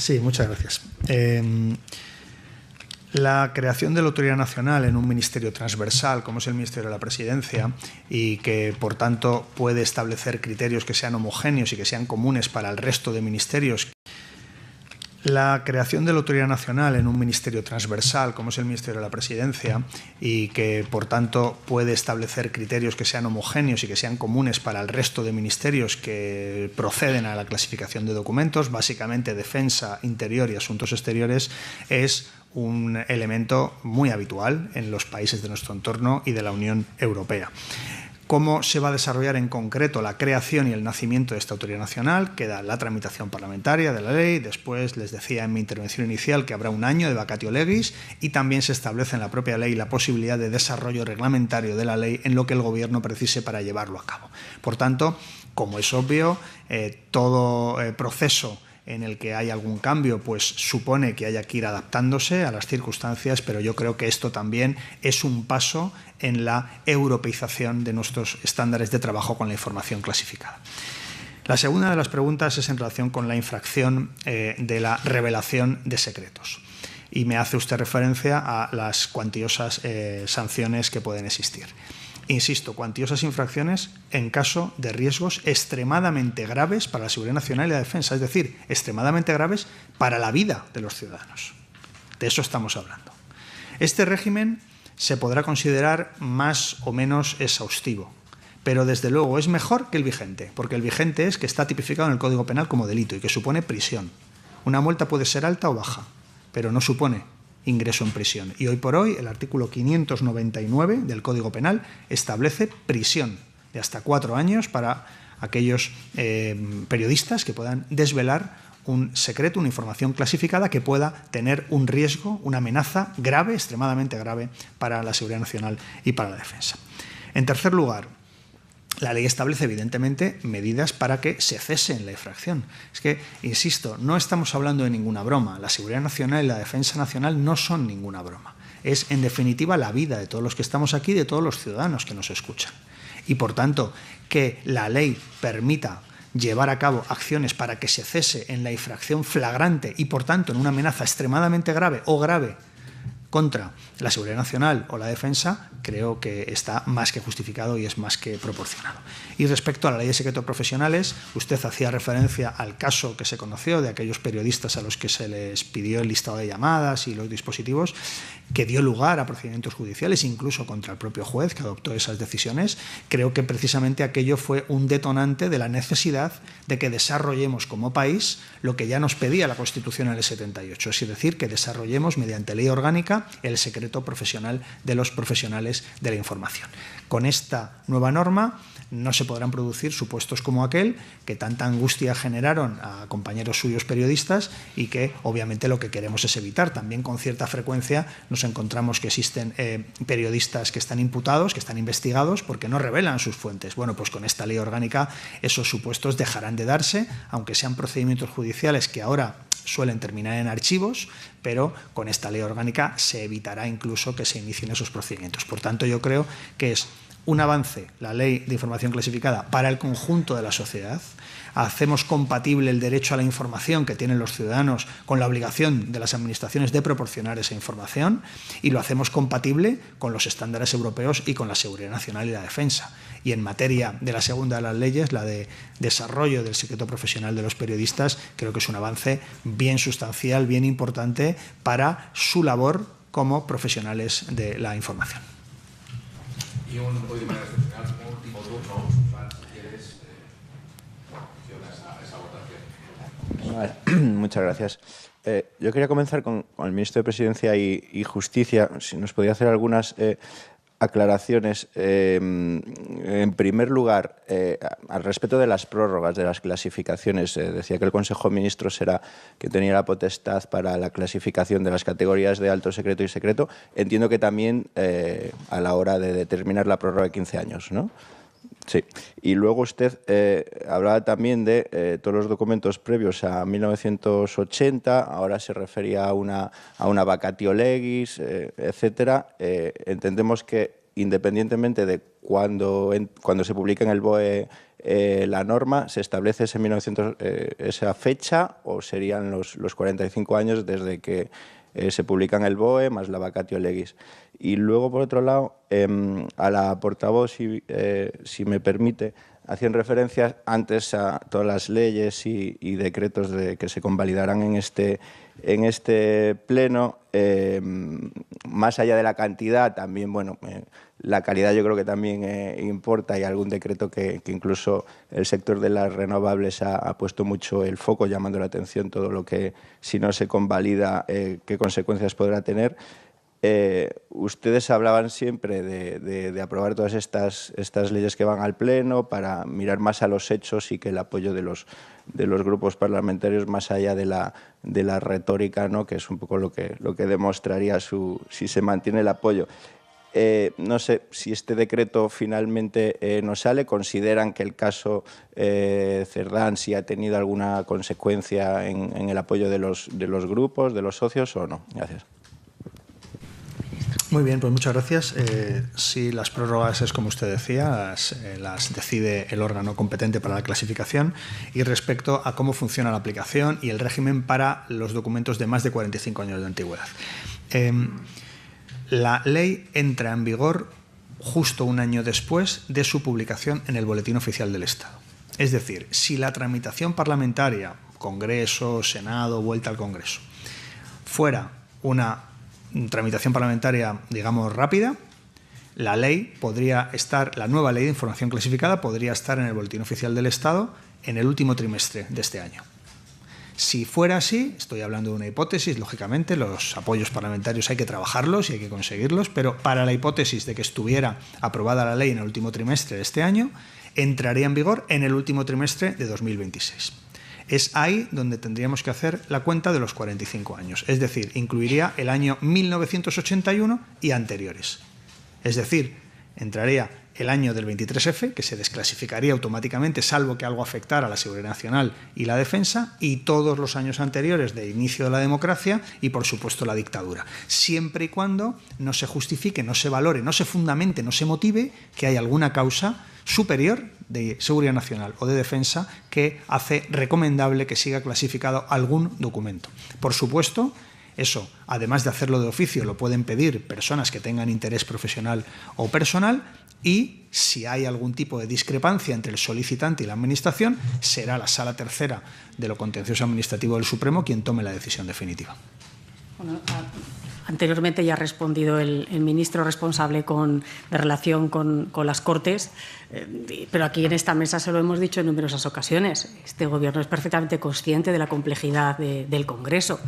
Sí, muchas gracias. La creación de la Autoridad Nacional en un ministerio transversal, como es el Ministerio de la Presidencia, y que, por tanto, puede establecer criterios que sean homogéneos y que sean comunes para el resto de ministerios. La creación de la Autoridad Nacional en un ministerio transversal, como es el Ministerio de la Presidencia, y que, por tanto, puede establecer criterios que sean homogéneos y que sean comunes para el resto de ministerios que proceden a la clasificación de documentos, básicamente Defensa, Interior y Asuntos Exteriores, es un elemento muy habitual en los países de nuestro entorno y de la Unión Europea. ¿Cómo se va a desarrollar en concreto la creación y el nacimiento de esta Autoridad Nacional? Queda la tramitación parlamentaria de la ley. Después les decía en mi intervención inicial que habrá un año de vacatio legis y también se establece en la propia ley la posibilidad de desarrollo reglamentario de la ley en lo que el Gobierno precise para llevarlo a cabo. Por tanto, como es obvio, todo proceso en el que hay algún cambio, pues supone que haya que ir adaptándose a las circunstancias, pero yo creo que esto también es un paso en la europeización de nuestros estándares de trabajo con la información clasificada. La segunda de las preguntas es en relación con la infracción de la revelación de secretos. Y me hace usted referencia a las cuantiosas sanciones que pueden existir. Insisto, cuantiosas infracciones en caso de riesgos extremadamente graves para la seguridad nacional y la defensa, es decir, extremadamente graves para la vida de los ciudadanos. De eso estamos hablando. Este régimen se podrá considerar más o menos exhaustivo, pero desde luego es mejor que el vigente, porque el vigente es que está tipificado en el Código Penal como delito y que supone prisión. Una multa puede ser alta o baja, pero no supone ingreso en prisión. Y hoy por hoy el artículo 599 del Código Penal establece prisión de hasta 4 años para aquellos periodistas que puedan desvelar un secreto, una información clasificada que pueda tener un riesgo, una amenaza grave, extremadamente grave para la seguridad nacional y para la defensa. En tercer lugar, la ley establece, evidentemente, medidas para que se cese en la infracción. Es que, insisto, no estamos hablando de ninguna broma. La seguridad nacional y la defensa nacional no son ninguna broma. Es, en definitiva, la vida de todos los que estamos aquí y de todos los ciudadanos que nos escuchan. Y, por tanto, que la ley permita llevar a cabo acciones para que se cese en la infracción flagrante y, por tanto, en una amenaza extremadamente grave o grave contra la seguridad nacional o la defensa, creo que está más que justificado y es más que proporcionado. Y respecto a la ley de secretos profesionales, usted hacía referencia al caso que se conoció de aquellos periodistas a los que se les pidió el listado de llamadas y los dispositivos, que dio lugar a procedimientos judiciales, incluso contra el propio juez que adoptó esas decisiones. Creo que precisamente aquello fue un detonante de la necesidad de que desarrollemos como país lo que ya nos pedía la Constitución en el 78, es decir, que desarrollemos mediante ley orgánica el secreto profesional de los profesionales de la información. Con esta nueva norma no se podrán producir supuestos como aquel que tanta angustia generaron a compañeros suyos periodistas y que obviamente lo que queremos es evitar. También con cierta frecuencia nos encontramos que existen periodistas que están imputados, que están investigados porque no revelan sus fuentes. Bueno, pues con esta ley orgánica esos supuestos dejarán de darse, aunque sean procedimientos judiciales que ahora suelen terminar en archivos, pero con esta ley orgánica se evitará incluso que se inicien esos procedimientos. Por tanto, yo creo que es un avance la ley de información clasificada para el conjunto de la sociedad. Hacemos compatible el derecho a la información que tienen los ciudadanos con la obligación de las administraciones de proporcionar esa información y lo hacemos compatible con los estándares europeos y con la seguridad nacional y la defensa. Y en materia de la segunda de las leyes, la de desarrollo del secreto profesional de los periodistas, creo que es un avance bien sustancial, bien importante para su labor como profesionales de la información. Y un último turno, Susana, si quieres, esa votación. Muchas gracias. Yo quería comenzar con el ministro de Presidencia y Justicia, si nos podía hacer algunas aclaraciones. En primer lugar, al respecto de las prórrogas de las clasificaciones, decía que el Consejo de Ministros era que tenía la potestad para la clasificación de las categorías de alto secreto y secreto. Entiendo que también a la hora de determinar la prórroga de 15 años, ¿no? Sí. Y luego usted hablaba también de todos los documentos previos a 1980, ahora se refería a una vacatio legis, etcétera. Entendemos que independientemente de cuando se publique en el BOE la norma, ¿se establece esa fecha o serían los 45 años desde que se publica en el BOE más la vacatio legis? Y luego, por otro lado, a la portavoz, si me permite, hacían referencia antes a todas las leyes y decretos que se convalidarán en este pleno. Más allá de la cantidad, también, bueno, la calidad yo creo que también importa. Hay algún decreto que incluso el sector de las renovables ha puesto mucho el foco, llamando la atención todo lo que, si no se convalida, qué consecuencias podrá tener. Ustedes hablaban siempre de aprobar todas estas leyes que van al Pleno para mirar más a los hechos y que el apoyo de los grupos parlamentarios, más allá de la retórica, ¿no?, que es un poco lo que demostraría si se mantiene el apoyo. No sé si este decreto finalmente no sale. ¿Consideran que el caso Cerdán sí ha tenido alguna consecuencia en el apoyo de los grupos, de los socios, o no? Gracias. Muy bien, pues muchas gracias. Sí, las prórrogas es como usted decía, las decide el órgano competente para la clasificación, y respecto a cómo funciona la aplicación y el régimen para los documentos de más de 45 años de antigüedad. La ley entra en vigor justo un año después de su publicación en el Boletín Oficial del Estado. Es decir, si la tramitación parlamentaria, Congreso, Senado, vuelta al Congreso, fuera una tramitación parlamentaria, digamos, rápida, la nueva ley de información clasificada podría estar en el Boletín Oficial del Estado en el último trimestre de este año. Si fuera así, estoy hablando de una hipótesis, lógicamente los apoyos parlamentarios hay que trabajarlos y hay que conseguirlos, pero para la hipótesis de que estuviera aprobada la ley en el último trimestre de este año, entraría en vigor en el último trimestre de 2026. Es ahí donde tendríamos que hacer la cuenta de los 45 años, es decir, incluiría el año 1981 y anteriores. Es decir, entraría el año del 23F, que se desclasificaría automáticamente, salvo que algo afectara a la seguridad nacional y la defensa, y todos los años anteriores de inicio de la democracia y, por supuesto, la dictadura. Siempre y cuando no se justifique, no se valore, no se fundamente, no se motive que hay alguna causa superior de seguridad nacional o de defensa que hace recomendable que siga clasificado algún documento. Por supuesto, eso, además de hacerlo de oficio, lo pueden pedir personas que tengan interés profesional o personal, y si hay algún tipo de discrepancia entre el solicitante y la Administración, será la Sala Tercera de lo Contencioso Administrativo del Supremo quien tome la decisión definitiva. Bueno, anteriormente ya ha respondido el ministro responsable de relación con las Cortes, pero aquí en esta mesa se lo hemos dicho en numerosas ocasiones. Este Gobierno es perfectamente consciente de la complejidad del Congreso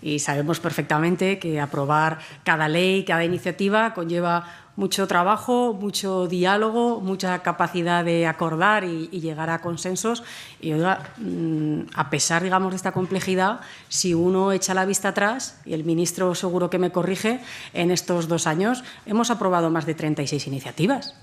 y sabemos perfectamente que aprobar cada ley, cada iniciativa conlleva mucho trabajo, mucho diálogo, mucha capacidad de acordar y llegar a consensos. Y a pesar, digamos, de esta complejidad, si uno echa la vista atrás, y el ministro seguro que me corrige, en estos 2 años hemos aprobado más de 36 iniciativas.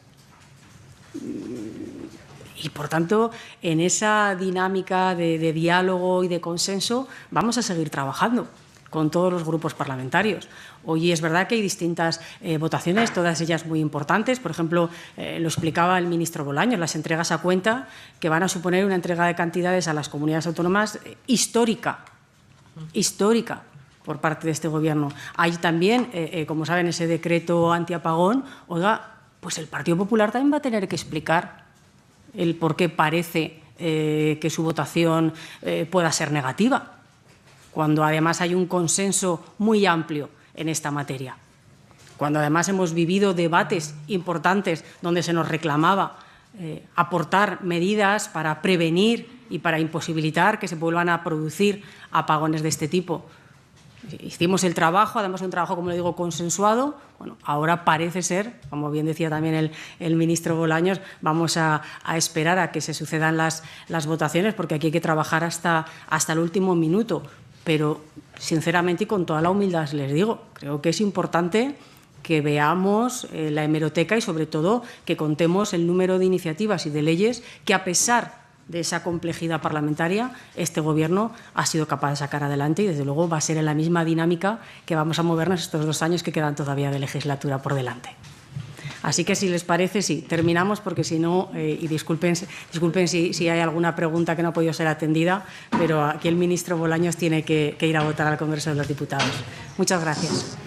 Y, por tanto, en esa dinámica de diálogo y de consenso vamos a seguir trabajando con todos los grupos parlamentarios. Hoy es verdad que hay distintas votaciones, todas ellas muy importantes. Por ejemplo, lo explicaba el ministro Bolaños, las entregas a cuenta, que van a suponer una entrega de cantidades a las comunidades autónomas histórica por parte de este Gobierno. Hay también, como saben, ese decreto antiapagón. Oiga, pues el Partido Popular también va a tener que explicar el por qué parece que su votación pueda ser negativa, cuando además hay un consenso muy amplio en esta materia, cuando además hemos vivido debates importantes donde se nos reclamaba aportar medidas para prevenir y para imposibilitar que se vuelvan a producir apagones de este tipo. Hicimos el trabajo, además un trabajo, como le digo, consensuado. Bueno, ahora parece ser, como bien decía también el ministro Bolaños, vamos a esperar a que se sucedan las votaciones, porque aquí hay que trabajar hasta el último minuto. Pero, sinceramente y con toda la humildad les digo, creo que es importante que veamos la hemeroteca y, sobre todo, que contemos el número de iniciativas y de leyes que, a pesar de esa complejidad parlamentaria, este Gobierno ha sido capaz de sacar adelante, y, desde luego, va a ser en la misma dinámica que vamos a movernos estos 2 años que quedan todavía de legislatura por delante. Así que, si les parece, sí, terminamos, porque si no, y disculpen si hay alguna pregunta que no ha podido ser atendida, pero aquí el ministro Bolaños tiene que ir a votar al Congreso de los Diputados. Muchas gracias.